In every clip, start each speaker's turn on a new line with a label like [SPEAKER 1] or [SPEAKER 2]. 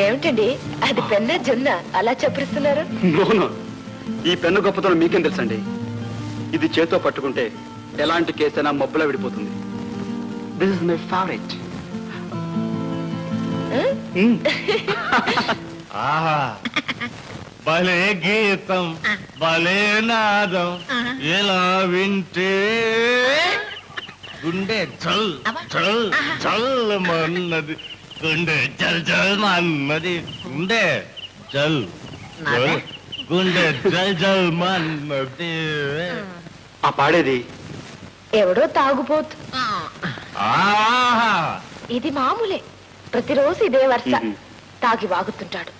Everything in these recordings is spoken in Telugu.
[SPEAKER 1] ఏమిటండి అది పెన్న జొన్న అలా చప్పరిస్తున్నారు?
[SPEAKER 2] నోను, ఈ పెన్ను గొప్పతనం మీకేం తెలుసండి? ఇది చేతో పట్టుకుంటే ఎలాంటి కేసైనా మబ్బులా విడిపోతుంది. This is my favourite.
[SPEAKER 3] ఆహా, భలే గీతం, భలే నాదం, ఎలా వింటే గుండె చల్ చల్ చల్లమన్నది, గుండె చల్ చల్ అన్నది, గుండె చల్ చల్, గుండె చల్ చల్ మన్నది.
[SPEAKER 2] ఆ పాడేది
[SPEAKER 1] ఎవడో తాగుపోతు.
[SPEAKER 3] ఆహా,
[SPEAKER 1] ఇది మామూలే, ప్రతిరోజు ఇదే వరుస. తాగి వాగుతుంటాడు.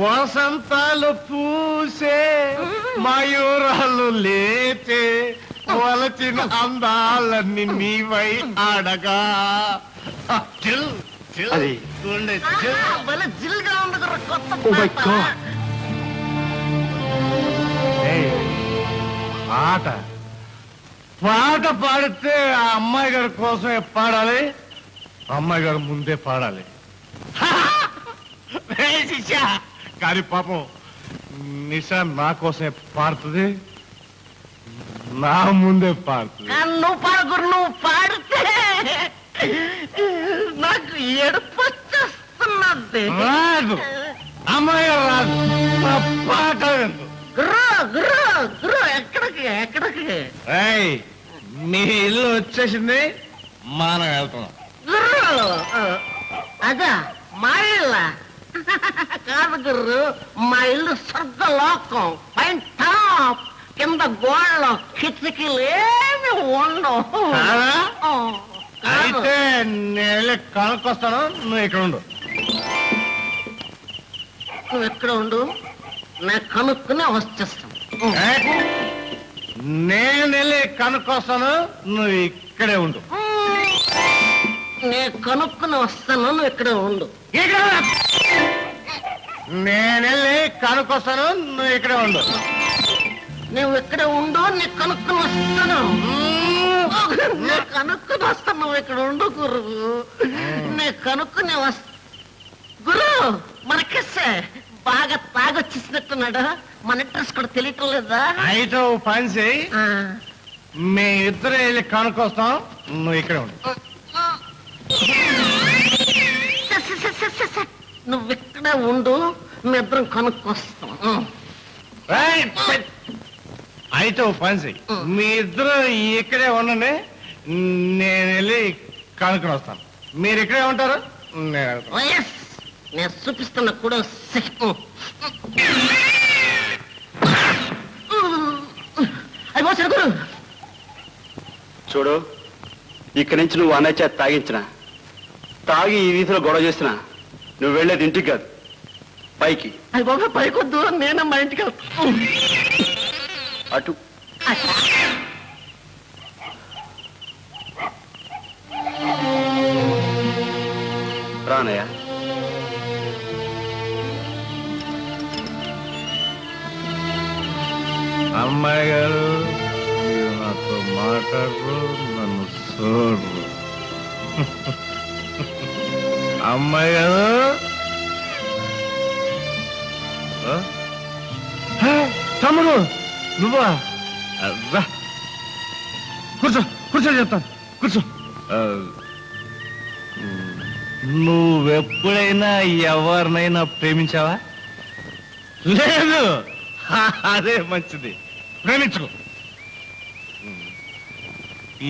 [SPEAKER 3] వసంతాలు పూసే మయూరాలు లేచే, వలచిన అందాలన్నీ నీవై ఆడగా. చిల్ చిల్,
[SPEAKER 2] అది
[SPEAKER 3] గుండె చిల్.
[SPEAKER 4] జిల్గా ఉంది కొత్త
[SPEAKER 2] Oh my God.
[SPEAKER 3] ఏయ్, పాట పాట పాడితే ఆ అమ్మాయి గారి కోసమే పాడాలి, అమ్మాయి గారు ముందే పాడాలి. ఏయ్ శిష్యా, కానీ పాపం నిషా నా కోసమే పాడుతుంది, నా ముందే పాడుతుంది.
[SPEAKER 4] నువ్వు పాడగురు, నువ్వు పాడితే నాకు ఏడుపు వచ్చేస్తున్నది.
[SPEAKER 3] రాదు, అమ్మాయి గారు రాదు, నా పాట విందు.
[SPEAKER 4] గుర్రు గుర్రు గుర్రు, ఎక్కడికి ఎక్కడికి?
[SPEAKER 3] ఏయ్, మీ ఇల్లు వచ్చేసింది, మనం వెళ్తున్నాం.
[SPEAKER 4] గుర్రు అదా మా ఇల్ల కాదు గుర్రు, మా ఇల్లు స్వర్గలోకం, పైన టాప్, కింద గోడలు కిటికీలు ఏమి ఉండవు.
[SPEAKER 3] కాదా?
[SPEAKER 4] కాదు.
[SPEAKER 3] అయితే నేను వెళ్ళి కనుక్కొస్తాను, నువ్వు ఇక్కడ ఉండు.
[SPEAKER 4] నువ్వు ఎక్కడ ఉండు, నేను కనుక్కునే వచ్చేస్తాను.
[SPEAKER 3] నేను వెళ్ళి కనుక్కొస్తాను, నువ్వు ఇక్కడే ఉండు.
[SPEAKER 4] నేను కనుక్కుని వస్తాను, నువ్వు ఇక్కడే ఉండు.
[SPEAKER 3] నేను వెళ్ళి కనుక్కొస్తాను, నువ్వు ఇక్కడే ఉండు.
[SPEAKER 4] నువ్వు ఇక్కడే ఉండు, నేను కనుక్కుని వస్తాను. నేను కనుక్కుని వస్తాను, నువ్వు ఇక్కడ ఉండు గురు. నేను కనుక్కుని వస్తా. గురు మనకిస్తే బాగా తాగొచ్చేసినట్టున్నాడు, మన అడ్రస్ కూడా తెలియటం లేదా?
[SPEAKER 3] అయితే ఓ పని చేయి, మీ ఇద్దరు వెళ్ళి కనుక్కొస్తాం, నువ్వు ఇక్కడే ఉండు.
[SPEAKER 4] నువ్వు ఇక్కడే ఉండు, మీ ఇద్దరం కనుక్కొస్తాం.
[SPEAKER 3] ఏయ్, అయితే ఓ పని చెయ్యి, మీ ఇద్దరు ఇక్కడే ఉండండి, నేను వెళ్ళి కనుక్కొని వస్తాను. మీరు ఇక్కడే ఉంటారు, నేను వెళ్తాను.
[SPEAKER 4] Yes, నేను చూపిస్తున్నా కూడా. అయ్యో గురు,
[SPEAKER 2] చూడు, ఇక్కడి నుంచి నువ్వు అన్నయ్య చేత తాగించిన, తాగి ఈ వీధిలో గొడవ చేసిన, నువ్వు వెళ్ళేది ఇంటికి కాదు, పైకి.
[SPEAKER 4] అయ్యి బాబా పైకొద్దు, నేనే మా ఇంటికి వెళ్తాను.
[SPEAKER 2] అటు రానయ్య.
[SPEAKER 3] అమ్మాయి గారు, మీరు నాతో మాట్లాడరు, నన్ను చూడరు. అమ్మాయి గారు, తమ్ముడు నువ్వా? రా, కూర్చో కూర్చో, చెప్తాను, కూర్చో. నువ్వెప్పుడైనా ఎవరినైనా ప్రేమించావా? లేదు. అదే మంచిది, ప్రేమించుకో.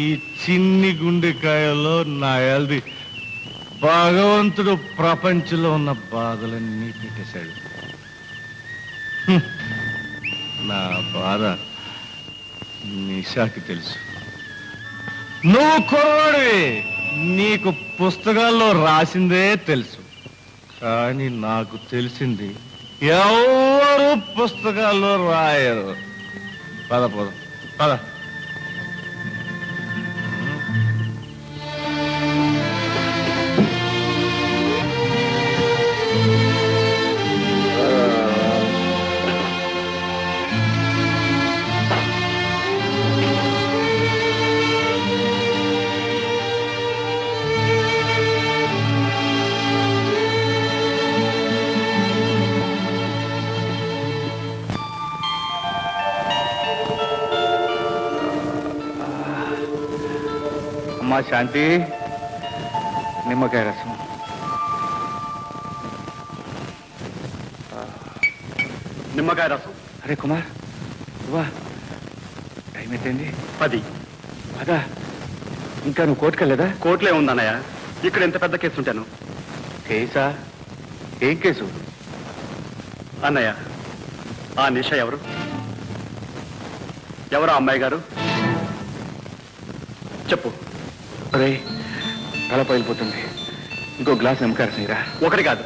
[SPEAKER 3] ఈ చిన్ని గుండెకాయలో నా ఎల్ది భగవంతుడు ప్రపంచంలో ఉన్న బాధలన్నీ పెట్టేశాడు. నా బాధ నిషాకి తెలుసు. నువ్వు కుర్రాడివి, నీకు పుస్తకాల్లో రాసిందే తెలుసు, కానీ నాకు తెలిసింది ఎవరు పుస్తకాల్లో రాయరు. పద పద పద. శాంతి నిమ్మకాయ రసం.
[SPEAKER 2] నిమ్మకాయ రసం.
[SPEAKER 3] అరే కుమార్ వా, టైం ఎంతైంది?
[SPEAKER 2] 10.
[SPEAKER 3] అదా ఇంకా నువ్వు కోర్టుకెళ్ళదా?
[SPEAKER 2] కోర్టులే ఉందన్నయ్య, ఇక్కడ ఎంత పెద్ద కేసు ఉంటాను.
[SPEAKER 3] కేసా? ఏం కేసు?
[SPEAKER 2] అన్నయ్య, ఆ నిష ఎవరు? ఎవరు ఆ అమ్మాయి గారు? చెప్పు.
[SPEAKER 3] అరే తల పగిలిపోతుంది. ఇంకో గ్లాస్ నిమ్మకాయ రసం ఇరా.
[SPEAKER 2] ఒకటి కాదు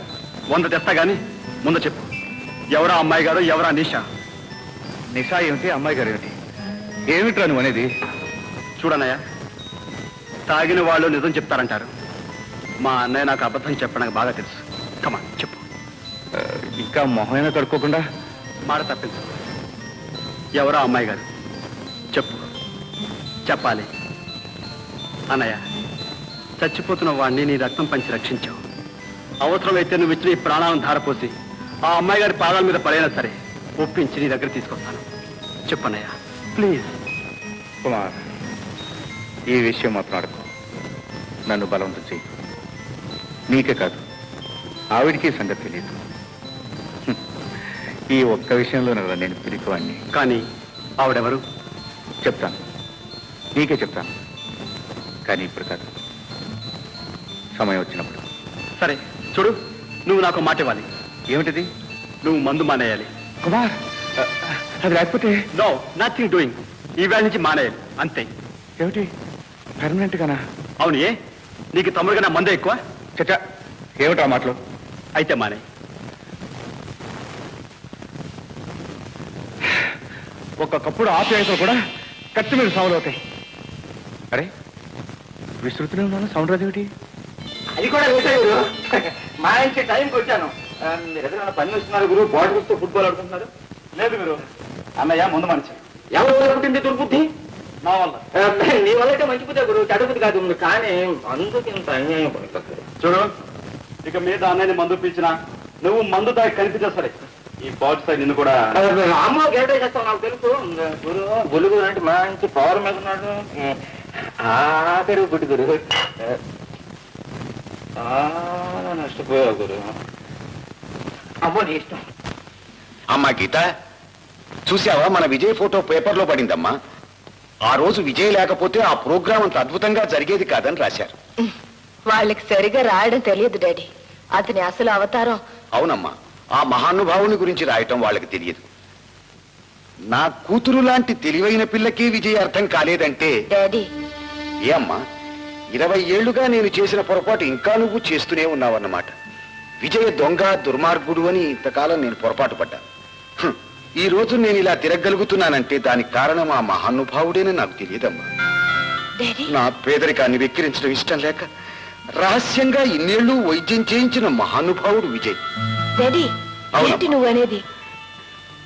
[SPEAKER 2] 100 తెస్తా గాని ముందు చెప్పు, ఎవరా అమ్మాయి గారు, ఎవరా నిష?
[SPEAKER 3] నిషా ఏమిటి, అమ్మాయి గారు ఏమిటి? ఏమిట్రా నువ్వు అనేది?
[SPEAKER 2] చూడన్నయ్య, తాగిన వాళ్ళు నిజం చెప్తారంటారు. మా అన్నయ్య నాకు అబద్ధం చెప్పడానికి బాగా తెలుసు. కమా చెప్పు.
[SPEAKER 3] ఇంకా మొహమైనా కడుక్కోకుండా
[SPEAKER 2] మాట తప్పించు. ఎవరా అమ్మాయి గారు? చెప్పు. చెప్పాలి. అన్నయ్య, చచ్చిపోతున్న వాడిని నీ రక్తం పంచి రక్షించావు. అవసరమైతే నువ్వు ఇచ్చిన ఈ ప్రాణాలను ధారపోసి ఆ అమ్మాయి గారి పాదాల మీద పడైనా సరే ఒప్పించి నీ దగ్గర తీసుకొస్తాను. చెప్పన్నయ్య ప్లీజ్.
[SPEAKER 3] కుమార్, ఈ విషయం మాత్రం అడగ. నన్ను బలవంతం చెయ్యి. నీకే కాదు, ఆవిడికి సంగతి తెలియదు. ఈ ఒక్క విషయంలో నేను పిరికివాణ్ణి.
[SPEAKER 2] కానీ ఆవిడెవరు?
[SPEAKER 3] చెప్తాను, నీకే చెప్తాను. కానీ ఇప్పుడు కాదు, సమయం వచ్చినప్పుడు.
[SPEAKER 2] సరే చూడు, నువ్వు నాకు మాట ఇవ్వాలి.
[SPEAKER 3] ఏమిటిది?
[SPEAKER 2] నువ్వు మందు మానేయాలి.
[SPEAKER 3] కుమార్, అది లేకపోతే
[SPEAKER 2] నో, నథింగ్ డూయింగ్. ఈ వేళ నుంచి మానేయాలి అంతే.
[SPEAKER 3] ఏమిటి పర్మనెంట్ గానా?
[SPEAKER 2] అవును. ఏ నీకు తమ్ముడుగా నా మందే ఎక్కువ?
[SPEAKER 3] చచ్చా, ఏమిటా మాటలు?
[SPEAKER 2] అయితే మానే.
[SPEAKER 3] ఒక్కొక్కప్పుడు ఆప్యాయతలు కూడా కత్తి మీద సౌండ్ అవుతాయి. అరే విస్తృతిలో ఉన్నాను, సౌండ్ రాదేమిటి?
[SPEAKER 4] అది కూడా వేసాడు. మా ఇంటి టైంకి వచ్చాను. మీరు ఎదురైనా పని వస్తున్నారు గురు, బాడీ వస్తూ ఫుట్బాల్ ఆడుకుంటున్నారు.
[SPEAKER 2] లేదు మీరు అన్నయ్య ముందు మనిషి.
[SPEAKER 4] ఎవరు పుట్టింది దుర్బుద్ధి?
[SPEAKER 2] నా వల్ల.
[SPEAKER 4] నీ వల్ల అయితే మంచి బుద్ధి గురు, చెడు బుద్ధి కాదు. కానీ అందుకు ఇంత అన్యాయం పడుతుంది.
[SPEAKER 2] చూడు, ఇక మీద అన్నయ్యని మందు పీల్చినా నువ్వు మందు దాకా కనిపించా సరే, ఈ బాడీ సైడ్ నిన్ను కూడా.
[SPEAKER 4] అమ్మ గేటే చేస్తావు నాకు తెలుసు గురు. బులుగు అంటే మంచి పవర్ మీద ఉన్నాడు. ఆఖరి గుడి గురు. నష్టపోయావు గురు. అమ్మో నీ ఇష్టం.
[SPEAKER 5] అమ్మా గీత, చూసావా మన విజయ్ ఫోటో పేపర్లో పడిందమ్మా. ఆ రోజు విజయ్ లేకపోతే ఆ ప్రోగ్రాం అంత అద్భుతంగా జరిగేది కాదని రాశారు.
[SPEAKER 1] వాళ్ళకి సరిగా రాయడం తెలియదు డాడీ. అతని అసలు అవతారం.
[SPEAKER 5] అవునమ్మా, ఆ మహానుభావుని గురించి రాయటం వాళ్ళకి తెలియదు. నా కూతురు లాంటి తెలివైన పిల్లకి విజయ్ అర్థం కాలేదంటే
[SPEAKER 1] డాడీ,
[SPEAKER 5] ఏ అమ్మా, 20 ఏళ్లుగా నేను చేసిన పొరపాటు ఇంకా నువ్వు చేస్తూనే ఉన్నావన్నమాట. విజయ్ దొంగ దుర్మార్గుడు అని ఇంతకాలం నేను పొరపాటు పడ్డాను. ఈ రోజు నేను ఇలా తిరగలుగుతున్నానంటే దానికి కారణం ఆ మహానుభావుడేనని నాకు తెలియదమ్మా.
[SPEAKER 1] డాడీ,
[SPEAKER 5] నా పేదరికాన్ని వెక్కిరించడం ఇష్టం లేక రహస్యంగా ఇన్నేళ్లు వైద్యం చేయించిన మహానుభావుడు విజయ్.
[SPEAKER 1] డాడీ,
[SPEAKER 5] అవునమ్మా.
[SPEAKER 1] ఏంటి నువ్వు అనేది?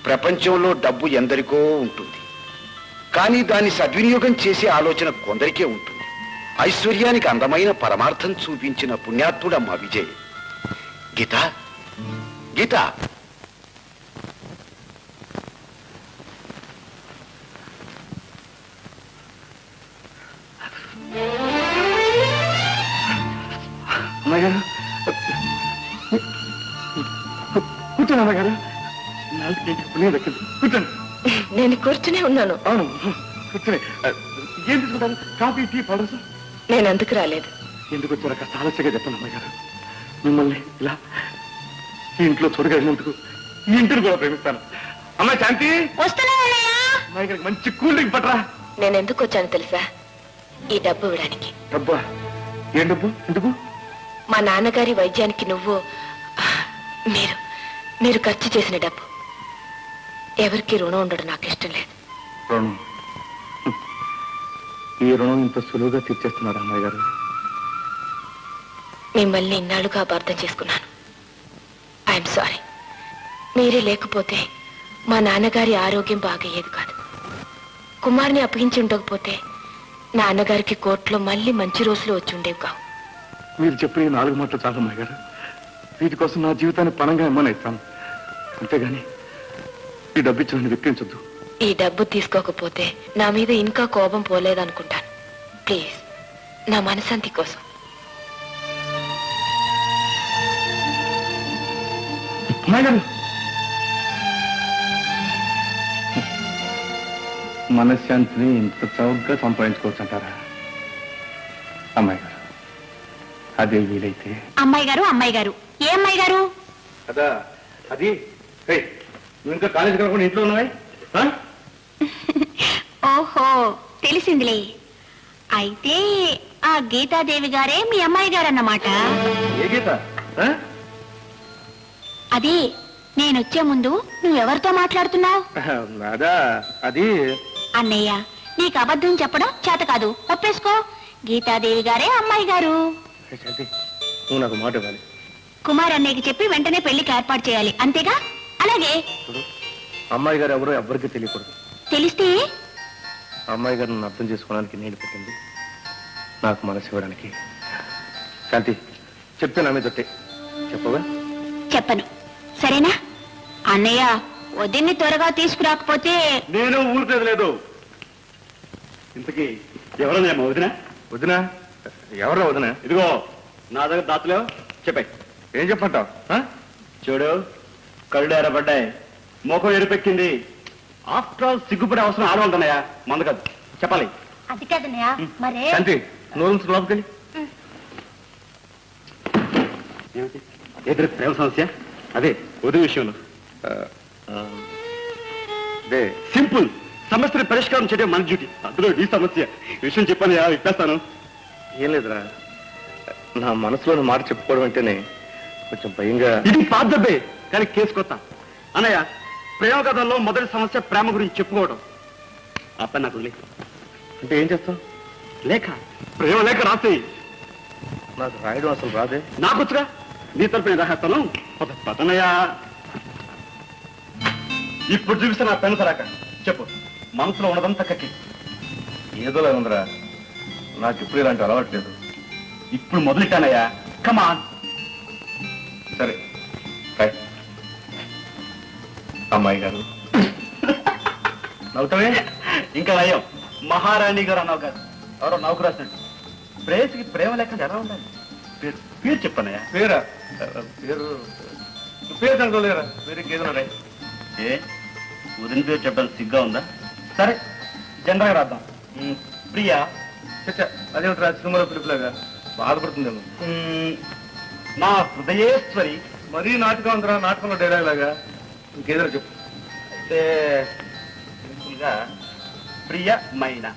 [SPEAKER 5] ప్రపంచంలో డబ్బు ఎందరికో ఉంటుంది, కానీ దాన్ని సద్వినియోగం చేసే ఆలోచన కొందరికే ఉంటుంది. ఐశ్వర్యానికి అందమైన పరమార్థం చూపించిన పుణ్యాత్ముడమ్మా విజయ్. గీత, గీత,
[SPEAKER 2] అమ్మాయి గారు కూర్చోండి. అమ్మాయి గారు పుణ్యం దక్కింది. కూర్చోండి.
[SPEAKER 1] నేను కూర్చునే ఉన్నాను.
[SPEAKER 2] అవును, కూర్చోండి. ఏం తీసుకుంటారు? Coffee, tea, powders?
[SPEAKER 1] నేను అందుకు రాలేదు.
[SPEAKER 2] ఎందుకు వచ్చారో కాస్త ఆలస్యంగా చెప్పండి అమ్మాయి గారు. మిమ్మల్ని ఇలా ఈ ఇంట్లో చూడగలిగినందుకు ఈ ఇంటిని కూడా ప్రేమిస్తాను. అమ్మాయి శాంతి, అమ్మాయి గారికి మంచి కూల్ డ్రింక్ పట్టరా.
[SPEAKER 1] నేను ఎందుకు వచ్చాను తెలుసా? ఈ డబ్బు ఇవ్వడానికి.
[SPEAKER 2] డబ్బా? ఏం డబ్బు? ఎందుకు?
[SPEAKER 1] మా నాన్నగారి వైద్యానికి మీరు ఖర్చు చేసిన డబ్బు. ఎవరికి రుణం ఉండడం నాకు ఇష్టం లేదు.
[SPEAKER 2] రుణం? ఈ రుణం ఇంత సులువుగా తీర్చేస్తున్నారు అమ్మాయి గారు.
[SPEAKER 1] మిమ్మల్ని ఇన్నాళ్ళుగా అపార్థం చేసుకున్నాను. I'm sorry. మీరే లేకపోతే మా నాన్నగారి ఆరోగ్యం బాగయ్యేది కాదు. కుమార్ని అప్పగించి ఉండకపోతే నాన్నగారికి కోర్టులో మళ్ళీ మంచి రోజులు వచ్చి ఉండేవి కావు.
[SPEAKER 2] మీరు చెప్పిన ఈ 4 మాటలు చాలు అమ్మాయి గారు. వీటి కోసం నా జీవితాన్ని పణంగా ఇమ్మని ఇస్తాను. అంతేగాని ఈ డబ్బు ఇచ్చిన విక్రించొద్దు.
[SPEAKER 1] ఈ డబ్బు తీసుకోకపోతే నా మీద ఇంకా కోపం పోలేదనుకుంటాను. ప్లీజ్. నా మనశాంతి కోసం.
[SPEAKER 2] అమ్మాయి గారు, మనశ్శాంతిని ఇంత చౌకగా సంపాదించుకోవచ్చు అంటారా? అమ్మాయి గారు, అదే వీలైతే.
[SPEAKER 6] అమ్మాయి గారు ఏ అమ్మాయి గారు?
[SPEAKER 3] అదా అది నువ్వు ఇంకా కాలేజీకి రాకుండా ఇంట్లో ఉన్నావే?
[SPEAKER 6] ఓహో, తెలిసిందిలే. అయితే ఆ గీతాదేవి గారే మీ అమ్మాయి గారు అన్నమాట.
[SPEAKER 3] ఏ గీత?
[SPEAKER 6] అది నేనొచ్చే ముందు నువ్వెవరితో మాట్లాడుతున్నావు?
[SPEAKER 3] అదా అది
[SPEAKER 6] అన్నయ్య, నీకు అబద్ధం చెప్పడం చేత కాదు, ఒప్పేసుకో. గీతాదేవి గారే అమ్మాయి గారు.
[SPEAKER 3] శాంతి, నువ్వు నాకు మాట ఇవ్వాలి.
[SPEAKER 6] కుమార్ అన్నయ్యకి చెప్పి వెంటనే పెళ్లికి ఏర్పాటు చేయాలి, అంతేగా? అలాగే.
[SPEAKER 3] అమ్మాయి గారు ఎవరో ఎవ్వరికీ తెలియకూడదు.
[SPEAKER 6] తెలిస్తే?
[SPEAKER 3] అమ్మాయి గారు నన్ను అర్థం చేసుకోవడానికి నేను పుట్టింది, నాకు మనసు ఇవ్వడానికి. శాంతి, చెప్తే నా మీద తొట్టే. చెప్పవా?
[SPEAKER 6] చెప్పను, సరేనా? అన్నయ్య, వదిన్ని త్వరగా తీసుకురాకపోతే
[SPEAKER 2] నేను ఊరికేది లేదు. ఇంతకీ ఎవరన్నా వదినా?
[SPEAKER 3] వదినా? ఎవరో వదినా?
[SPEAKER 2] ఇదిగో నా దగ్గర దాతలేవు, చెప్పాయి.
[SPEAKER 3] ఏం చెప్పంటావు?
[SPEAKER 2] చూడు, కళ్ళు ఎర్రబడ్డాయి, ముఖం ఎరుపెక్కింది. ఆఫ్టర్ ఆల్ సిగ్గుపడే అవసరం ఆడవాళ్ళదన్నయ్యా, మంద కాదు. చెప్పాలి.
[SPEAKER 6] అది కాదన్నయ్య, మరే.
[SPEAKER 3] శాంతి, నోరు లోపలికి.
[SPEAKER 2] ఏమిటి ఎదురు ప్రేమ సమస్య? అదే వదిన విషయంలో.
[SPEAKER 3] అదే
[SPEAKER 2] సింపుల్, సమస్యని పరిష్కారం చేయడం మన డ్యూటీ. అందులో ఈ సమస్య విషయం చెప్పాను, ఇప్పేస్తాను.
[SPEAKER 3] ఏం లేదురా, నా మనసులోని మాట చెప్పుకోవడం అంటేనే కొంచెం భయంగా.
[SPEAKER 2] ఇది పాద్దబ్బే, కానీ కేసు కొత్త. అన్నయ్య, ప్రేమ కథల్లో మొదటి సమస్య ప్రేమ గురించి చెప్పుకోవడం. ఆ పని నాకు వదిలే.
[SPEAKER 3] అంటే ఏం చేస్తావు?
[SPEAKER 2] లేఖ, ప్రేమ లేఖ రాసేయి.
[SPEAKER 3] నాకు రాయడం అసలు రాదే.
[SPEAKER 2] నాకొచ్చుగా, నీ తరపు నేను రాసేస్తాను. పదనయ్యా, ఇప్పుడు చూపిస్తా నా పెన్ను తరాక. చెప్పు, మనసులో ఉన్నదంతా కక్కి.
[SPEAKER 3] ఏదోలా ఉందిరా, నాకు ఇప్పుడు ఇలాంటి అలవాట్లేదు.
[SPEAKER 2] ఇప్పుడు మొదలెట్టానయ్యా, కమాన్.
[SPEAKER 3] సరే, రాయ్. అమ్మాయి గారు. నవ్వుతావే?
[SPEAKER 2] ఇంకా నయం, మహారాణి గారు అన్నావు కాదు, ఎవరో నవ్వుకు రాసినట్టు. ప్రేయసికి ప్రేమ లేక ఎలా ఉండాలి? పేరు పేరు చెప్పన్నయ్యా.
[SPEAKER 3] పేరా? పేరు పేరు అనుకోలేరా? పేరు ఇంకేదో రాయ్.
[SPEAKER 2] ఏ ఉదయం పేరు చెప్పడానికి సిగ్గా ఉందా? సరే, జనరల్గా రాద్దాం. ప్రియా.
[SPEAKER 3] అదేమిట్రా, సినిమాలో పిలుపులాగా బాధపడుతుందేమో.
[SPEAKER 2] నా హృదయేశ్వరి.
[SPEAKER 3] మరీ నాటకం ఉందిరా, నాటకంలో డైలాగ్ లాగా. ఇంకేదో చెప్పు.
[SPEAKER 2] అయితే సింపుల్గా ప్రియమైన.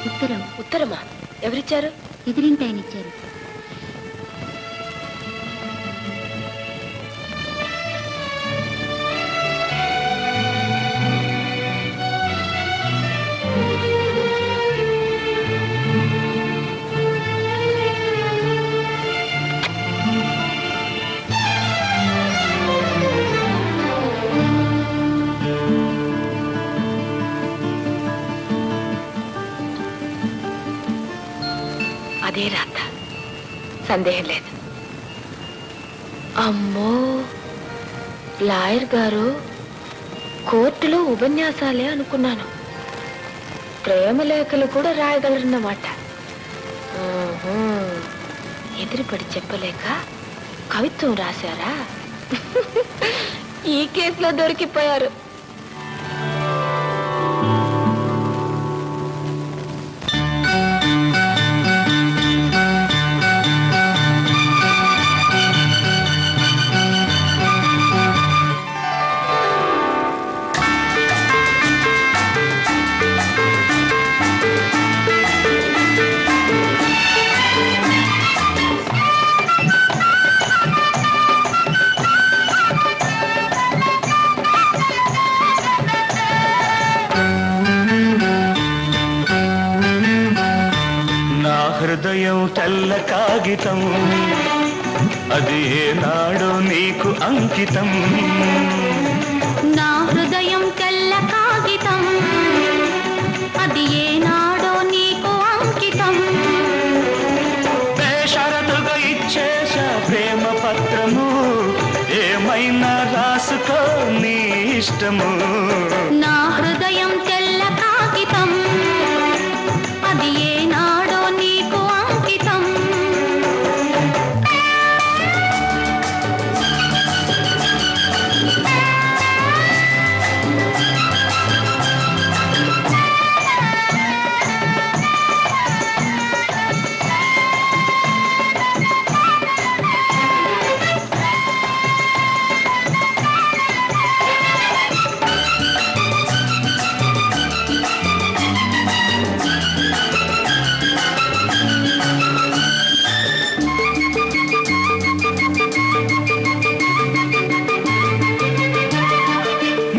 [SPEAKER 6] ఉత్తరం.
[SPEAKER 1] ఉత్తరమా? ఎవరిచ్చారు?
[SPEAKER 6] ఎదిరింటి ఆయన ఇచ్చారు.
[SPEAKER 1] అదే రాత, సందేహం లేదు. అమ్మో, లాయర్ గారు కోర్టులో ఉపన్యాసాలే అనుకున్నాను. ప్రేమ లేఖలు కూడా రాయగలరన్నమాట. ఎదురుపడి చెప్పలేక కవిత్వం రాశారా? ఈ కేసులో దొరికిపోయారు.
[SPEAKER 7] హృదయం తెల్ల కాగితం, అది ఏనాడో నీకు అంకితం.
[SPEAKER 6] నా హృదయం తెల్ల కాగితం, అది ఏనాడో నీకు అంకితం.
[SPEAKER 7] బేషరతుగా ఇచ్చేశా ప్రేమ పత్రం రాసుకో నీ ఇష్టము.
[SPEAKER 6] నా హృదయం తెల్ల కాగితం, అది ఏనాడో నీకు అంకితం.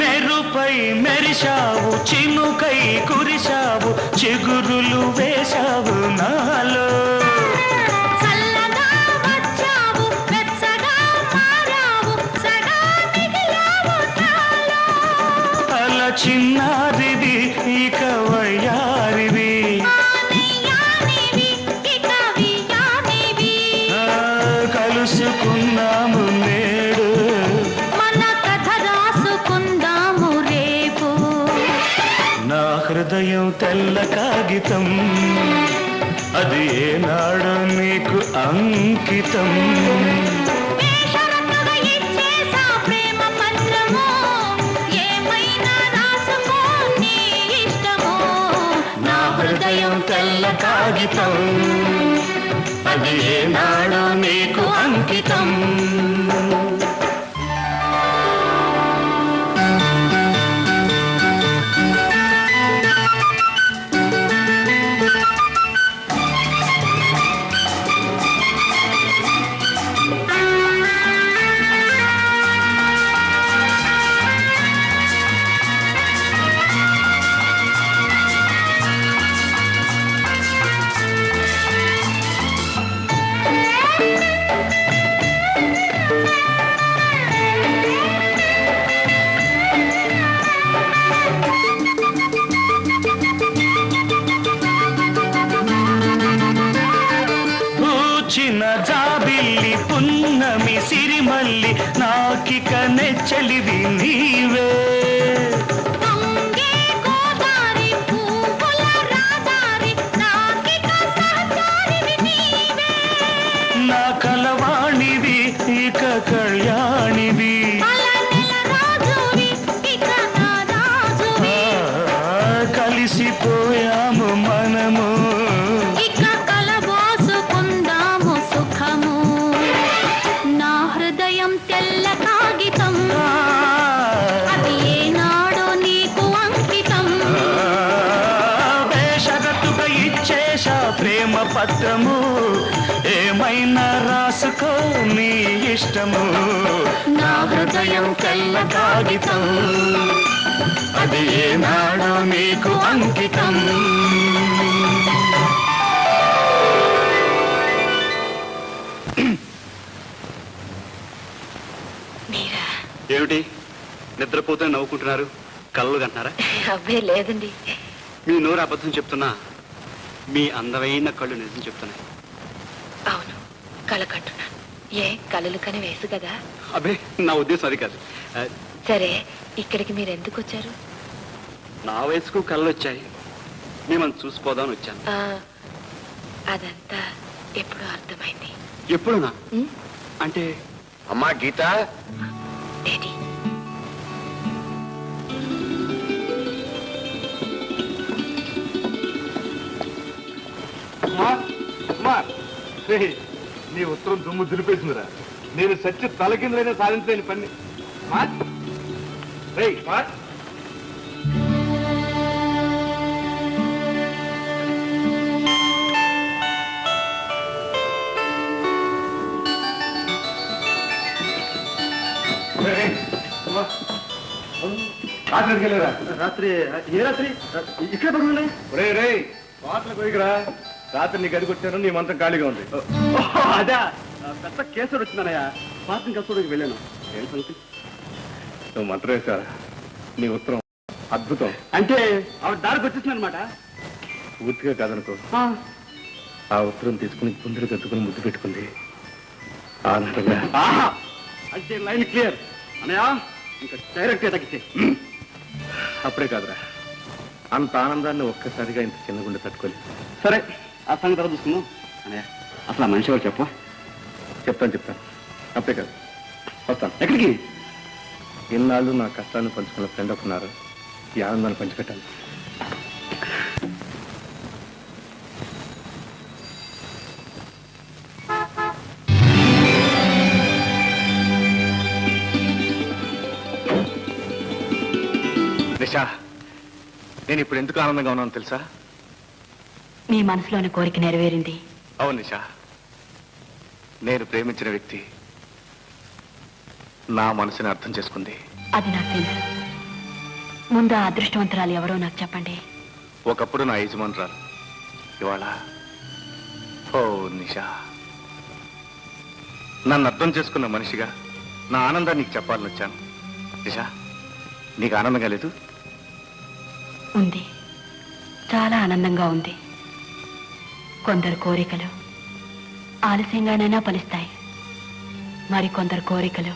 [SPEAKER 7] మెరుపై మెరిశావు, చినుకై కురిశావు, చిగురులు వేశావు నాలో.
[SPEAKER 6] చల్లగా వచ్చావు, వెచ్చగా మారావు, సదా మిగిలావు నాలో.
[SPEAKER 7] అల చిన్నారిది ఇక వయ్యారిది,
[SPEAKER 6] ఆనెయ్యానివి, ఇక వియ్యానివి.
[SPEAKER 7] కలుసుకున్నాము నేడు,
[SPEAKER 6] మన కథ రాసుకుందాము రేపు.
[SPEAKER 7] నా హృదయం తెల్ల కాగితం, అది ఏనాడు నీకు అంకితం.
[SPEAKER 6] బేషరతుగా ఇచ్చేసా ప్రేమ పత్రము, ఏమైనా రాసుకో నీ ఇష్టము.
[SPEAKER 7] నా హృదయం తెల్ల కాగితం, అది ఏనాడు నీకు అంకితం. పూచిన జాబిల్లి పున్నమి సిరిమల్లి, నాకిక నెచ్చలివి నీవే.
[SPEAKER 6] పొంగే గోదారి పువ్వుల రాదారి, నాకిక సహచారివి నీవే.
[SPEAKER 7] నా కలవాణివి ఇక కళ్యాణివి.
[SPEAKER 6] అలనెల రాజువి, ఇక నా రాజువి.
[SPEAKER 7] కలిసిపోయాము మనము,
[SPEAKER 6] ఇక కలబోసుకుందాము సుఖము. నా హృదయం తెల్ల కాగితం, అది ఏనాడో నీకు అంకితం.
[SPEAKER 7] బేషరతుగా ఇచ్చేశా ప్రేమ పత్రము, ఏమైనా రాసుకో నీ ఇష్టము. నా హృదయం తెల్ల కాగితం, అది ఏనాడు నీకు అంకితం.
[SPEAKER 1] మీరా?
[SPEAKER 2] ఏమిటి నిద్రపోతే నవ్వుకుంటున్నారు? కళ్ళు కంటున్నారా?
[SPEAKER 1] అబ్బే లేదండి.
[SPEAKER 2] మీ నోరు అబద్ధం చెప్తున్నా, మీ అందమైన కళ్ళు నిజం చెప్తున్నాయి.
[SPEAKER 1] అవును, కళ కంటున్నాను. ఏ కళలు కని వేసు కదా.
[SPEAKER 2] అబ్బే నా ఉద్దేశం అది కాదు.
[SPEAKER 1] సరే, ఇక్కడికి మీరు ఎందుకు వచ్చారు?
[SPEAKER 2] నా వయసుకు కళ్ళు వచ్చాయి, మిమ్మల్ని చూసిపోదామని వచ్చాను.
[SPEAKER 1] అదంతా ఎప్పుడో అర్థమైంది.
[SPEAKER 2] ఎప్పుడునా?
[SPEAKER 1] ఉమ్,
[SPEAKER 2] అంటే
[SPEAKER 5] అమ్మా గీత,
[SPEAKER 1] డాడీ.
[SPEAKER 3] నీ ఉత్తరం దుమ్ము దులిపేసిందిరా. నేను సత్య తలకిందులైనా సాధించలేని పని. రాత్రికి వెళ్ళారా?
[SPEAKER 2] రాత్రి ఏ రాత్రి? ఇక్కడ పడుకున్నాయి.
[SPEAKER 3] రే రే పాటలు పోయికరా. రాత్రి నీకు గది కొట్టాను, నీ మంత్రం ఖాళీగా ఉంది.
[SPEAKER 2] అదే పెద్ద కేసుడు వచ్చిందనయ్యా. పాత్ర కలుసుకోవడానికి వెళ్ళాను. ఏం సంగతి?
[SPEAKER 3] నువ్వు మంత్రం వేశారా? నీ ఉత్తరం అద్భుతం.
[SPEAKER 2] అంటే ఆవిడ దారికి వచ్చేసింది అనమాట.
[SPEAKER 3] పూర్తిగా కాదనుకో. ఆ ఉత్తరం తీసుకుని గుండెలు కత్తుకుని ముద్దు పెట్టుకుంది. ఆనందంగా.
[SPEAKER 2] అంటే లైన్ క్లియర్. అనయా ఇంకా డైరెక్ట్గా తగ్గితే
[SPEAKER 3] అప్పుడే కాదురా, అంత ఆనందాన్ని ఒక్కసారిగా ఇంత చిన్న గుండె తట్టుకోలేదు.
[SPEAKER 2] సరే ఆ సంగతి తర్వాత చూసుకుందాం. అనయా అసలు ఆ మనిషి ఎవరు చెప్పు.
[SPEAKER 3] చెప్తాను. అప్పుడే కాదు, వస్తాను.
[SPEAKER 2] ఎక్కడికి?
[SPEAKER 3] ఇన్నాళ్ళు నా కష్టాన్ని పంచుకున్న ఫ్రెండ్ ఒకన్నారు, ఈ ఆనందాన్ని పంచిపెట్టాను. నిషా, నేను ఇప్పుడు ఎందుకు ఆనందంగా ఉన్నాను తెలుసా?
[SPEAKER 1] మీ మనసులోని కోరిక నెరవేరింది.
[SPEAKER 3] అవును నిషా, నేను ప్రేమించిన వ్యక్తి నా మనసుని అర్థం చేసుకుంది.
[SPEAKER 1] అది నాకు తెలుసు. ముందు ఆ అదృష్టవంతురాలు ఎవరో నాకు చెప్పండి.
[SPEAKER 3] ఒకప్పుడు నా యజమానురాలు, ఇవాళ ఓ నిషా, నన్ను అర్థం చేసుకున్న మనిషిగా నా ఆనందాన్ని నీకు చెప్పాలని వచ్చాను. నిషా, నీకు ఆనందంగా లేదు?
[SPEAKER 1] ఉంది, చాలా ఆనందంగా ఉంది. కొందరు కోరికలు ఆలస్యంగానైనా ఫలిస్తాయి, మరి కొందరు కోరికలు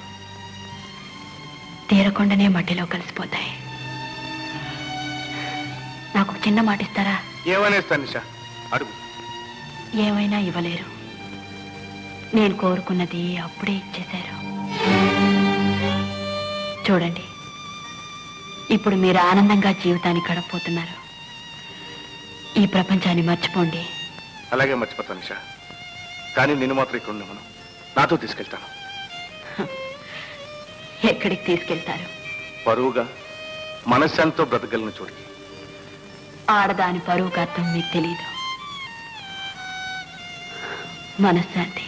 [SPEAKER 1] తీరకుండానే మట్టిలో కలిసిపోతాయి. నాకు ఒక చిన్న మాట ఇస్తారా?
[SPEAKER 3] ఏమనేస్తాను నిషా, అడుగు.
[SPEAKER 1] ఏమైనా ఇవ్వలేరు. నేను కోరుకున్నది అప్పుడే ఇచ్చేశారు. చూడండి, ఇప్పుడు మీరు ఆనందంగా జీవితాన్ని గడపబోతున్నారు. ఈ ప్రపంచాన్ని మర్చిపోండి.
[SPEAKER 3] అలాగే మర్చిపోతాను నిషా, కానీ నిన్ను మాత్రం ఇక్కడ ఉండమను, నాతో తీసుకెళ్తాను.
[SPEAKER 1] ఎక్కడికి తీసుకెళ్తారు?
[SPEAKER 3] పరువుగా మనశ్శాంతితో బ్రతకలను చూడు.
[SPEAKER 1] ఆడదాని పరువుకు అర్థం మీకు తెలీదు. మనశ్శాంతి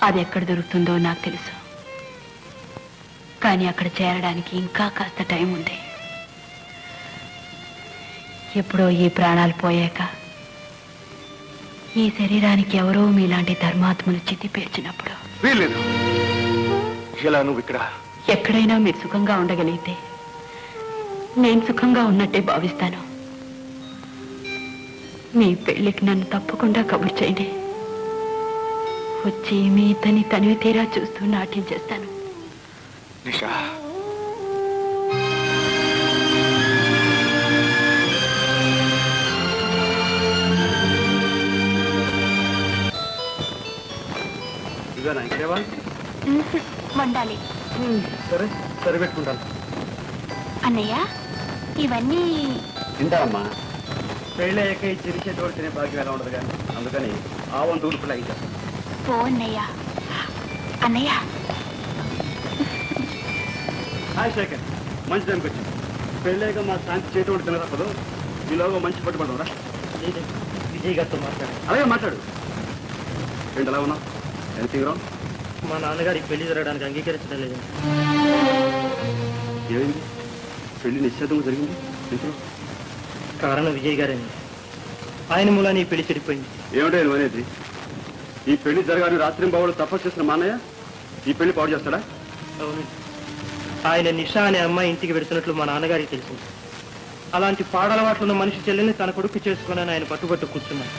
[SPEAKER 1] అది ఎక్కడ దొరుకుతుందో నాకు తెలుసు, కానీ అక్కడ చేరడానికి ఇంకా కాస్త టైం ఉంది. ఎప్పుడో ఈ ప్రాణాలు పోయాక ఈ శరీరానికి ఎవరో మీలాంటి ధర్మాత్మలు చితి పేర్చినప్పుడు,
[SPEAKER 3] వీల్లేదు. ఇలా నువ్వు ఇక్కడ
[SPEAKER 1] ఎక్కడైనా మీరు సుఖంగా ఉండగలిగితే నేను సుఖంగా ఉన్నట్టే భావిస్తాను. మీ పెళ్లికి నన్ను తప్పకుండా కబురు చేయండి. వచ్చి మీ ఇతని తనివి తీరా చూస్తూ నాట్యం చేస్తాను.
[SPEAKER 3] నిషా,
[SPEAKER 2] ఇదేనా ఇంకేవా?
[SPEAKER 6] వండాలి.
[SPEAKER 2] సరే సరే పెట్టుకుంటాను.
[SPEAKER 6] అన్నయ్య, ఇవన్నీ
[SPEAKER 2] తింటావమ్మా. పెళ్ళి అయ్యాక ఈ చిరిచేటోడు తినే భాగ్యం ఎలా ఉండదు కానీ, అందుకని ఆ వంట ఉడుపులు అయ్యి
[SPEAKER 6] పో అన్నయ్య. అన్నయ్య,
[SPEAKER 2] హాయ్ శేఖర్, మంచి టైంకి వచ్చింది. పెళ్ళాక మా శాంతి చేతోడు తినరాపదు. ఈలోగా మంచి పట్టుబడడం రా.
[SPEAKER 4] విజయ్ గారితో మాట్లాడు.
[SPEAKER 2] అలాగే మాట్లాడు. ఏంటి ఎలా ఉన్నావు? ఎంత తీవ్రం?
[SPEAKER 4] మా నాన్నగారికి పెళ్లి జరగడానికి అంగీకరించడం లేదు.
[SPEAKER 2] ఏమైంది? పెళ్లి నిశ్చితంగా జరిగింది. ఇంట్లో
[SPEAKER 4] కారణం విజయ్ గారండి. ఆయన మూలాన్ని ఈ పెళ్లి చెడిపోయింది.
[SPEAKER 2] ఏమిటో నువ్వు అనేది? ఈ పెళ్లి జరగాలని రాత్రి బావులు తపస్సు చేసిన మా అన్నయ్య ఈ పెళ్లి పాడు చేస్తాడా?
[SPEAKER 4] అవునండి. ఆయన నిషా అనే అమ్మాయి ఇంటికి వెడుతున్నట్లు మా నాన్నగారికి తెలిసింది. అలాంటి పాడలవాట్లున్న మనిషి చెల్లెల్ని తన కొడుకు చేసుకుని ఆయన పట్టుబట్టు కూర్చున్నాడు.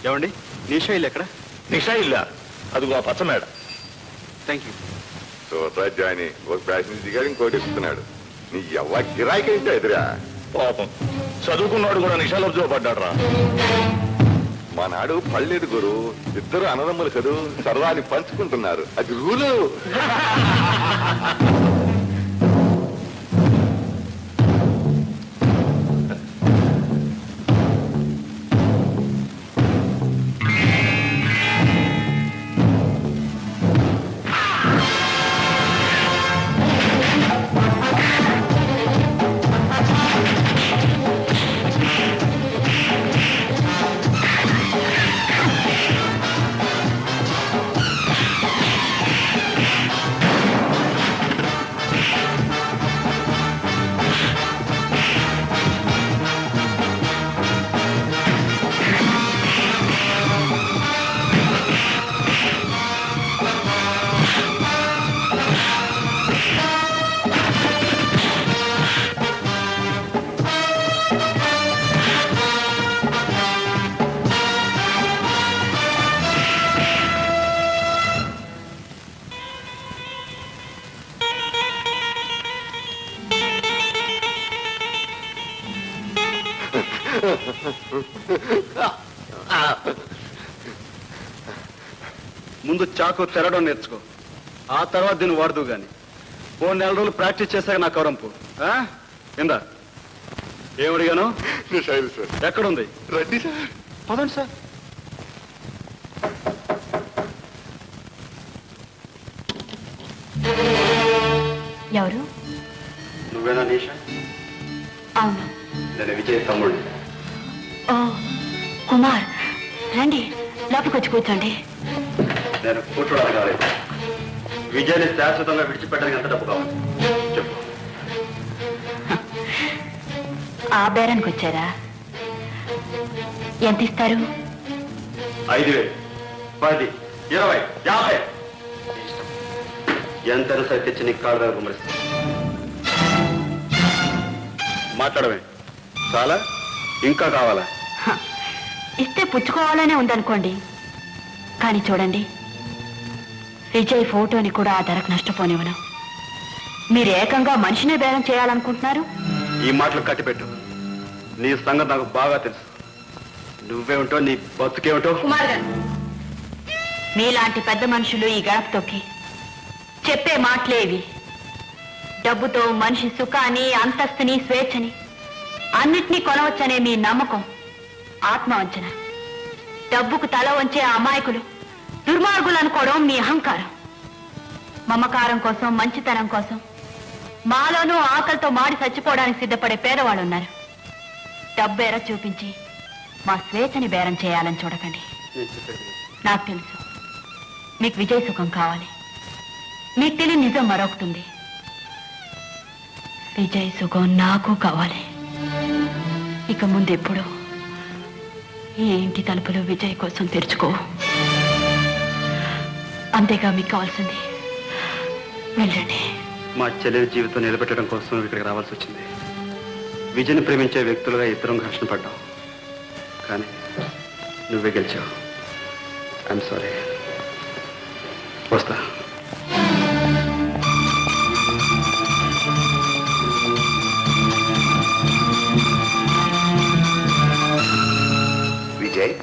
[SPEAKER 2] ఏమండి, నిషా ఇల్లు ఎక్కడ?
[SPEAKER 3] నిషా ఇల్లా? అదిగో ఆ పచ్చ మేడ.
[SPEAKER 2] Thank you.
[SPEAKER 8] జాయిని ఒక ప్యాసింజర్ దిగాడు, ఇంకోటి ఎక్కుతున్నాడు. నీ ఎవ్వ గిరాకీ అయితే ఎదురా.
[SPEAKER 3] పాపం చదువుకున్నాడు కూడా నిషాలో పడ్డాడు రా.
[SPEAKER 8] మా నాడు పళ్ళేదు గురు, ఇద్దరు అన్నదమ్ములు కదూ, సరదాని పంచుకుంటున్నారు. అది రూలు.
[SPEAKER 2] ముందు చాకు తెరడం నేర్చుకో, ఆ తర్వాత దీన్ని వాడుతూ గాని. ఓ 4 రోజులు ప్రాక్టీస్ చేశాక నా కవరంపు ఇందా. ఏమడిగాను?
[SPEAKER 8] సార్
[SPEAKER 2] ఎక్కడుంది?
[SPEAKER 8] రండి సార్.
[SPEAKER 2] పదండి సార్.
[SPEAKER 6] ఎవరు?
[SPEAKER 2] నువ్వేనా నీషా?
[SPEAKER 6] అవును.
[SPEAKER 2] నేను విజయ్ తమ్ముడిని.
[SPEAKER 6] ఓ కుమార్, రండి లోపలికి వచ్చి కూర్చోండి.
[SPEAKER 2] నేను కూర్చోడానికి కాలేదు. విజయ్ని శాశ్వతంగా విడిచిపెట్టడానికి ఎంత డబ్బు కావాలి చెప్పు.
[SPEAKER 6] ఆ బేరానికి వచ్చారా? ఎంత ఇస్తారు?
[SPEAKER 2] 5,000, 10, 20, 50 ఎంతైనా సరే తెచ్చి నీకు కాళ్ళ దగ్గర గుమ్మరిస్తా. మాట్లాడమే చాలా? ఇంకా కావాలా?
[SPEAKER 6] ఇస్తే పుచ్చుకోవాలనే ఉందనుకోండి, కానీ చూడండి, విజయ్ ఫోటోని కూడా ఆ ధరకు నష్టపోనివ్వను. మీరు ఏకంగా మనిషినే బేరం చేయాలనుకుంటున్నారు.
[SPEAKER 2] ఈ మాటలు కట్టిపెట్టు. నీ సంగతి నాకు బాగా తెలుసు. నువ్వేమిటో, నీ బతుకేమిటో.
[SPEAKER 6] కుమార్ గారు, మీలాంటి పెద్ద మనుషులు ఈ గడప తొక్కి చెప్పే మాటలేవి. డబ్బుతో మనిషి సుఖాన్ని, అంతస్తుని, స్వేచ్ఛని అన్నిటినీ కొనవచ్చనే మీ నమ్మకం ఆత్మవంచన. డబ్బుకు తల వంచే అమాయకులు దుర్మార్గులు అనుకోవడం మీ అహంకారం. మమకారం కోసం, మంచితనం కోసం మాలోనూ ఆకలితో మాడి చచ్చిపోవడానికి సిద్ధపడే పేదవాళ్ళు ఉన్నారు. డబ్బు ఎర చూపించి మా స్వేచ్ఛని బేరం చేయాలని చూడకండి. నాకు తెలుసు మీకు విజయ్ సుఖం కావాలి. మీకు తెలియని నిజం మరొకటి ఉంది. విజయ్ సుఖం నాకు కావాలి. ఇక ముందెప్పుడు ఈ ఇంటి తలుపులు విజయ్ కోసం తెరుచుకో. అంతేగా మీకు కావాల్సింది. వెళ్ళండి.
[SPEAKER 2] మా చెల్లెలి జీవితం నిలబెట్టడం కోసం ఇక్కడికి రావాల్సి వచ్చింది. విజయ్ని ప్రేమించే వ్యక్తులుగా ఇద్దరం ఘర్షణ పడ్డాం, కానీ నువ్వే గెలిచావు. I'm sorry. వస్తా.
[SPEAKER 5] విజయ్,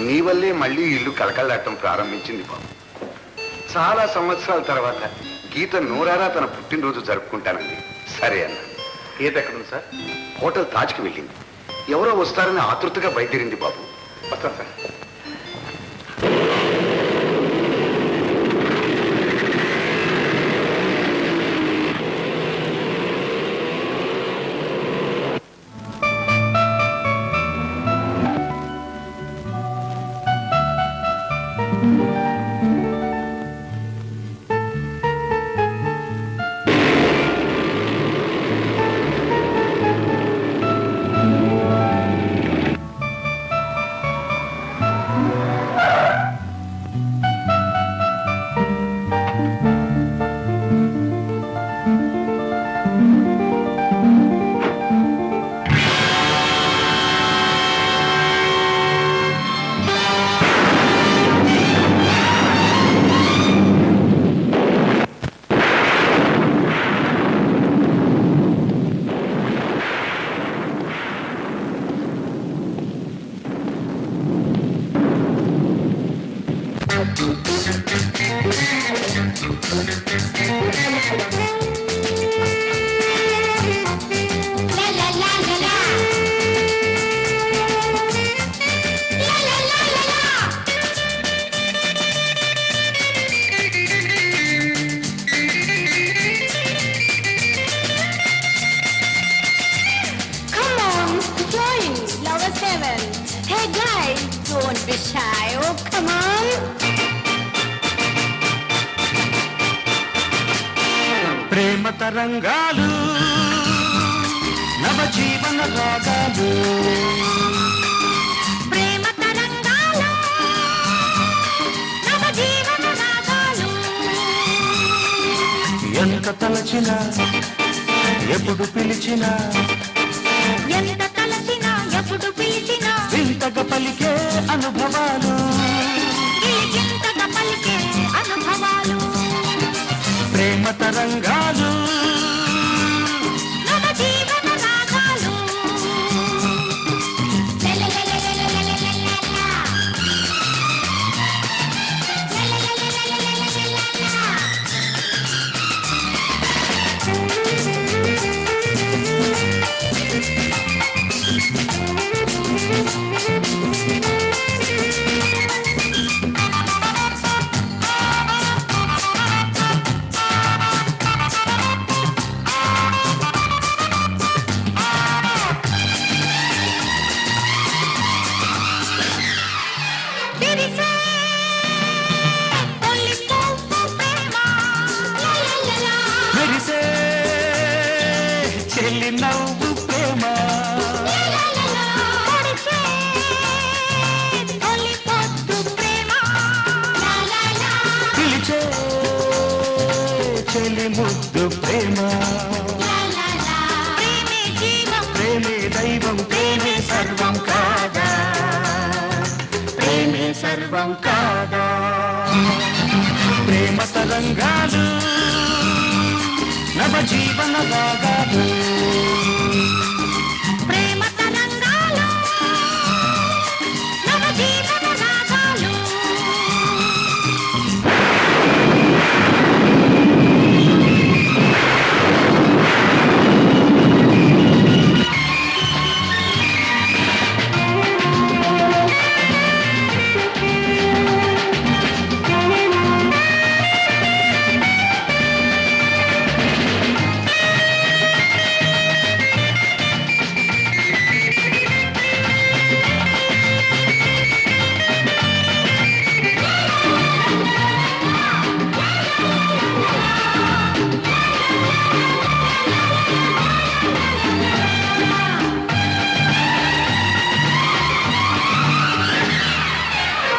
[SPEAKER 5] నీ వల్లే మళ్ళీ ఇల్లు కలకలాడటం ప్రారంభించింది బాబు. చాలా సంవత్సరాల తర్వాత గీత నూరారా తన పుట్టినరోజు జరుపుకుంటానండి. సరే అన్న. గీత ఎక్కడుంది సార్? హోటల్ తాజ్కి వెళ్ళింది. ఎవరో వస్తారని ఆతృతగా బయలుదేరింది బాబు. వస్తాను sir.
[SPEAKER 6] Don't be shy. Oh, come on.
[SPEAKER 7] ప్రేమ తరంగాలు, నవజీవన రాగాలు.
[SPEAKER 6] ప్రేమ తరంగాలు, నవజీవన రాగాలు.
[SPEAKER 7] ఎంత తలచినా, ఎప్పుడు పిలిచినా,
[SPEAKER 6] ఎంత తలచినా, ఎప్పుడు పిలిచినా,
[SPEAKER 7] వింతగా పలికే అనుభవాలు.
[SPEAKER 6] గిలిగింతగా పలికే అనుభవాలు.
[SPEAKER 7] ప్రేమ తరంగాలు,
[SPEAKER 6] నవజీవన రాగాలు.
[SPEAKER 7] చెలి నవ్వు ప్రేమ పిలిచే చెలి ముద్దు ప్రేమ ప్రేమే దైవం ప్రేమే సర్వం కాదా ప్రేమే సర్వం కాదా ప్రేమ తరంగాలు నవ జీవన రాగాలు
[SPEAKER 6] ప్రేమ తరంగాలు నవ జీవన రాగాలు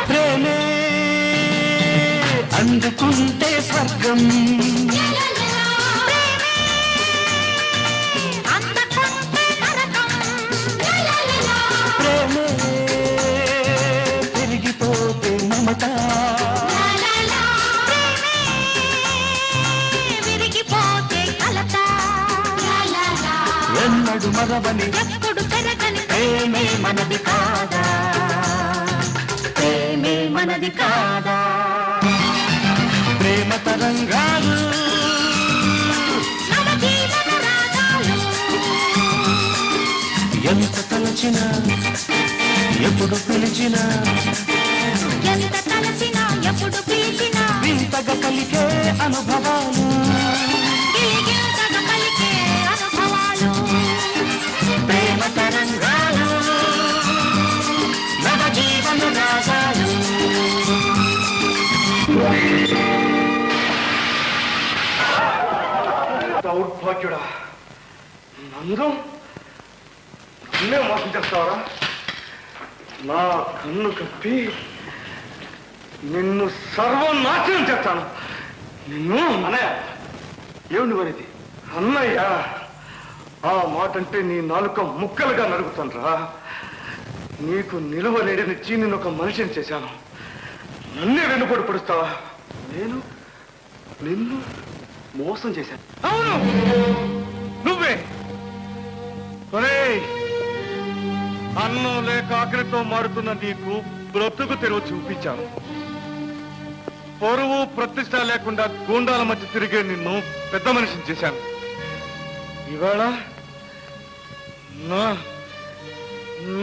[SPEAKER 7] ప్రేమే అందుకుంటే స్వర్గం ప్రేమే పెరిగిపోతే మమత
[SPEAKER 6] విరిగిపోతే కలత
[SPEAKER 7] ఎన్నడు మరవని
[SPEAKER 6] ఎప్పుడు పెరగని
[SPEAKER 7] ప్రేమే మనది కాదా ప్రేమే మనది కాదా ప్రేమ తరంగాలు
[SPEAKER 6] నవ జీవన రాగాలు
[SPEAKER 7] ఎంత తలచినా ఎప్పుడు పిలిచినా
[SPEAKER 6] ఎంత తలసినా ఎప్పుడు పిలిచినా
[SPEAKER 7] వింతగా పలికే అనుభవాలు
[SPEAKER 6] గిలిగిల్తగా పలికే అనుభవాలు
[SPEAKER 7] ప్రేమ తరంగాలు నవ జీవన రాగాలు
[SPEAKER 3] దౌర్భాగ్యుడా నందు నన్నే మోసం చేస్తావరా నా కన్ను కప్పి నిన్ను సర్వనాశనం చేస్తాను నిన్ను
[SPEAKER 2] అన్నయ్య ఏమిటి మరిది
[SPEAKER 3] అన్నయ్య ఆ మాట అంటే నీ నాలుక ముక్కలుగా నరుగుతాను రా నీకు నిలవలేడనిచ్చి నేను ఒక మనిషిని చేశాను నన్నే వెన్నుపోటు పొడుస్తావా
[SPEAKER 2] నిన్ను మోసం చేశాను.
[SPEAKER 3] అవును నువ్వే ఒరేయ్, అన్నం లేక ఆకలితో మారుతున్న నీకు బ్రతుకు తెరువు చూపించాను. పొరువు ప్రతిష్ట లేకుండా గూండాల మధ్య తిరిగే నిన్ను పెద్ద మనిషిని చేశాను. ఇవాళ నా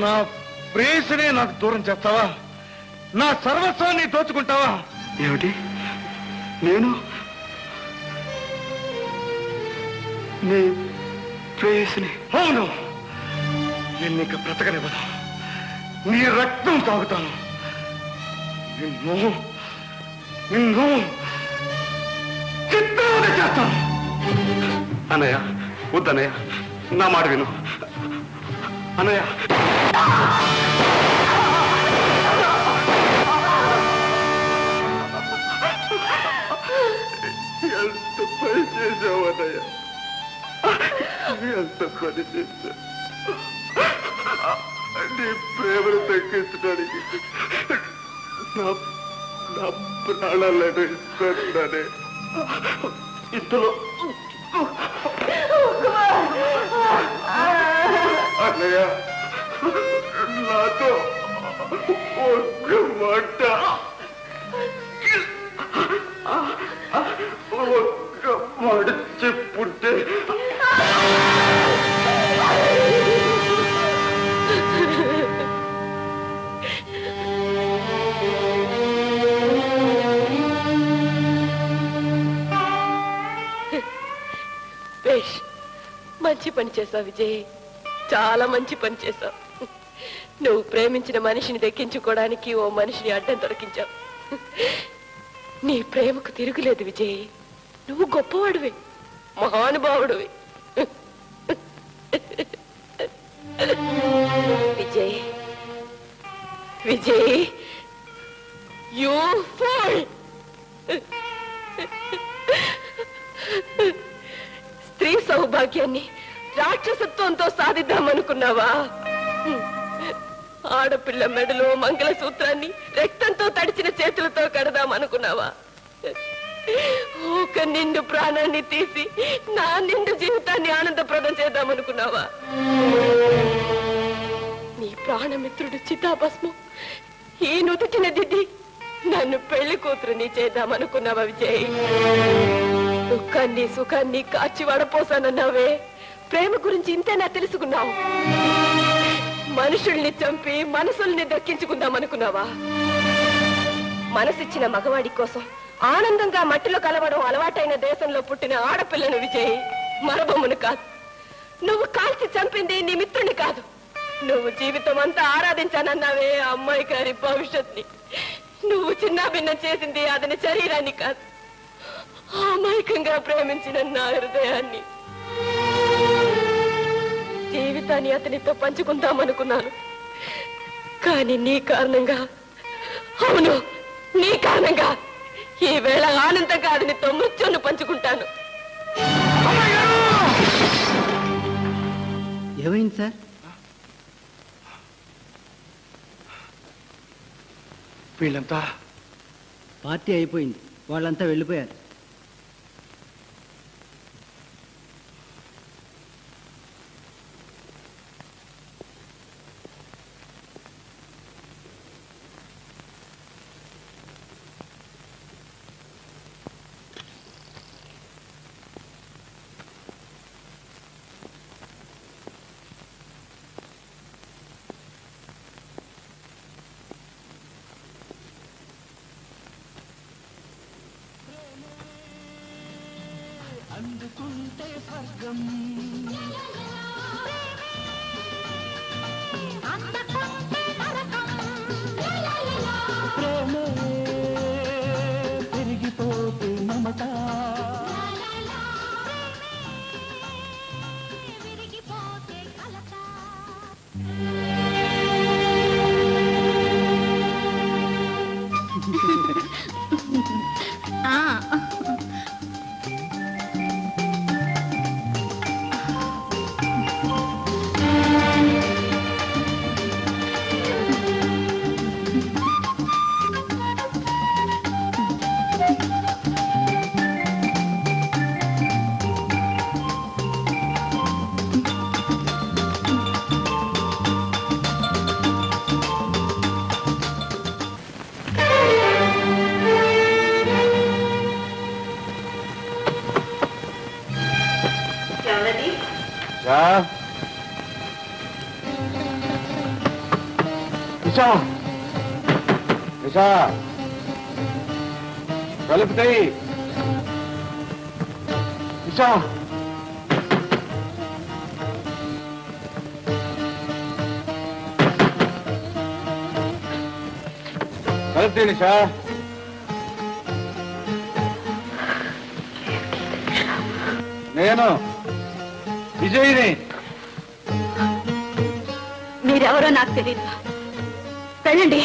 [SPEAKER 3] నా ప్రేయసినే నాకు దూరం చేస్తావా? నా సర్వస్వాన్ని దోచుకుంటావా?
[SPEAKER 2] ఏమిటి నేను నీ ప్రేయసిని?
[SPEAKER 3] అవును, నిన్నిక బ్రతకనివ్వను. నీ రక్తం తాగుతాను. నిన్ను నిన్ను చిత్తావధ చేస్తాను.
[SPEAKER 2] అన్నయ్య వద్దన్నయ్య, నా మాట విను అన్నయ్య.
[SPEAKER 3] ఎంత పని చేశావు అన్నయ్య, ఎంత పని చేశా. నీ ప్రేమను తగ్గించడానికి నా నా ప్రాణాలను ఇస్తున్నానే. ఇందులో అన్నయ్య నాతో ఒక్క మాట ఒక్క మాట చెప్పుంటే
[SPEAKER 1] బేష్, మంచి పని చేశావు విజయ్, చాలా మంచి పని చేశావు. నువ్వు ప్రేమించిన మనిషిని దక్కించుకోవడానికి ఓ మనిషిని అడ్డం దొరికించావు. నీ ప్రేమకు తిరుగులేదు విజయ్, నువ్వు గొప్పవాడివి, మహానుభావుడివి. Vijay you fool! స్త్రీ సౌభాగ్యాన్ని రాక్షసత్వంతో సాధిద్దామనుకున్నావా? ఆడపిల్ల మెడలో మంగళసూత్రాన్ని రక్తంతో తడిచిన చేతులతో కడదామనుకున్నావా? ఒక నిండు ప్రాణాన్ని తీసి నా నిండు జీవితాన్ని ఆనందప్రదం చేద్దామనుకున్నావా? నీ ప్రాణమిత్రుడు చితాభస్మం ఈ నుదుటిన దిద్ది నన్ను పెళ్లి కూతురుని చేద్దామనుకున్నావా విజయ్? దుఃఖాన్ని సుఖాన్ని కాచి వడపోసానన్నావే. ప్రేమ గురించి ఇంతేనా తెలుసుకున్నావు? మనుషుల్ని చంపి మనసుల్ని దక్కించుకుందామనుకున్నావా? మనసిచ్చిన మగవాడి కోసం ఆనందంగా మట్టిలో కలవడం అలవాటైన దేశంలో పుట్టిన ఆడపిల్లను విజయ్, మరబొమ్మను కాదు. నువ్వు కాల్చి చంపింది నీ మిత్రుని కాదు. నువ్వు జీవితం అంతా ఆరాధించానన్నావే అమ్మాయి గారి భవిష్యత్ని. నువ్వు చిన్నాభిన్నం చేసింది అతని శరీరాన్ని కాదు, అమాయకంగా ప్రేమించిన నా హృదయాన్ని. జీవితాన్ని అతనితో పంచుకుందామనుకున్నాను, కానీ నీ కారణంగా, అవును నీ కారణంగా ఈ వేళ ఆనందంగా అతనితో మృత్యును పంచుకుంటాను.
[SPEAKER 9] ఏమైంది సార్?
[SPEAKER 3] వీళ్ళంతా
[SPEAKER 9] పార్టీ అయిపోయింది, వాళ్ళంతా వెళ్ళిపోయారు.
[SPEAKER 7] అందుకుంటే స్వర్గం ప్రేమే పెరిగిపోతే మమత
[SPEAKER 3] కలుపుతాయి. కలుపుతాయి నిషా. నేను విజయ్ని.
[SPEAKER 1] మీరెవరో నాకు తెలియదు, వెళ్ళండి.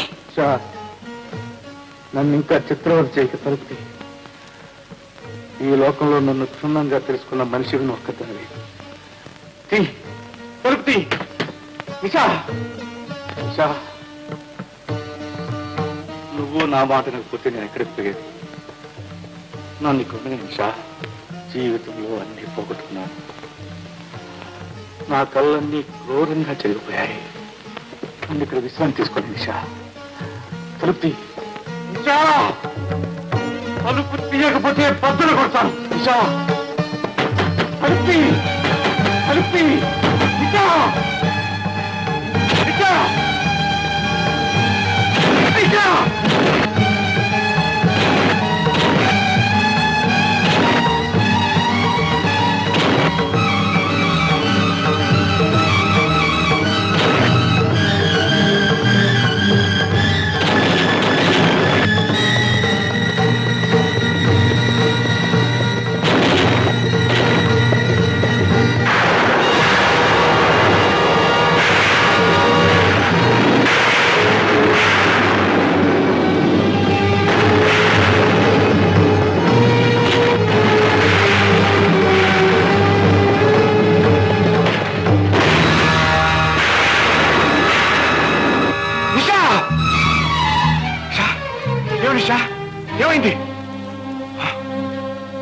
[SPEAKER 3] నన్ను ఇంకా చిత్రవత చేయక తలుపుతి. ఈ లోకంలో నన్ను క్షుణ్ణంగా తెలుసుకున్న మనిషిని ఒక్కదాన్ని తలుపుతి. నిషా, నిషా, నువ్వు నా మాట నకపోతే నేను ఎక్కడికి పోయేది? నన్ను కొన్ని నిషా, జీవితంలో అన్నీ పోగొట్టుకున్నాను. నా కళ్ళన్నీ క్రూరంగా చెదిరిపోయాయి. నన్ను ఇక్కడ విశ్రాంతి తీసుకోండి నిషా. తలుపుతి. నిషా, తలుపు తీయకపోతే బద్దలు కొడతాను. నిషా, తలుపుతి, తలుపుతి. నిషా, నిషా, నిషా.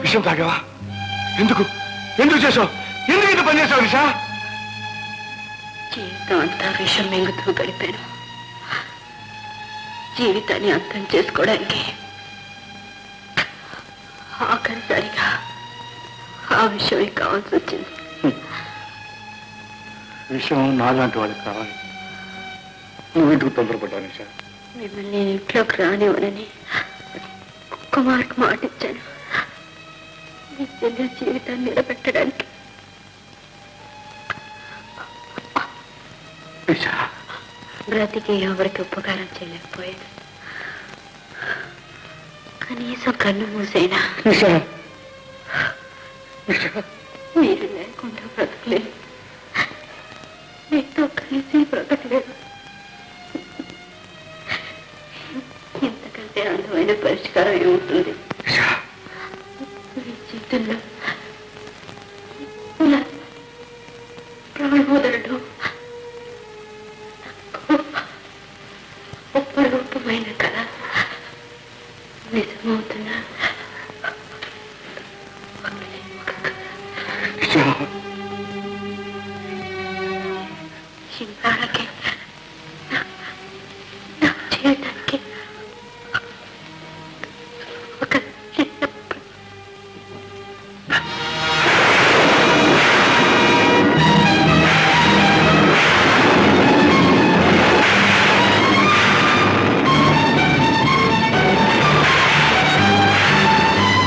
[SPEAKER 3] విషయం తాగావా? ఎందుకు ఎందుకు చేసావు? ఎందుకు ఇంత పని చేసావు నిషా?
[SPEAKER 6] జీవితం అంతా విషం మింగుతూ గడిపాను. జీవితాన్ని అర్థం చేసుకోవడానికి ఆఖరిసారిగా ఆ విషయమే కావాల్సి వచ్చింది.
[SPEAKER 2] విషయం నాలాంటి వాళ్ళకి కావాలి. నువ్వు ఇంటికి తొందరపడ్డావు నిషా.
[SPEAKER 6] మిమ్మల్ని నేను ఇంట్లోకి రానివ్వనని కుమార్కి మాట ఇచ్చాను. మీ చెల్లె జీవితాన్ని నిలబెట్టడానికి.
[SPEAKER 2] నిషా,
[SPEAKER 6] బ్రతికి ఎవరికి ఉపకారం చేయలేకపోయాను. కనీసం కన్ను మూసైనా
[SPEAKER 2] నిషా,
[SPEAKER 6] మీరు లేకుండా బ్రతకలేదు. మీతో కలిసి బ్రతకలేదు. ఇంతకంటే అందమైన పరిష్కారం ఏముంటుంది? మీ జీవితంలో నా ప్రాణోదరుడు అపరూపమైన కళ నిజమవుతున్నా ఇంకా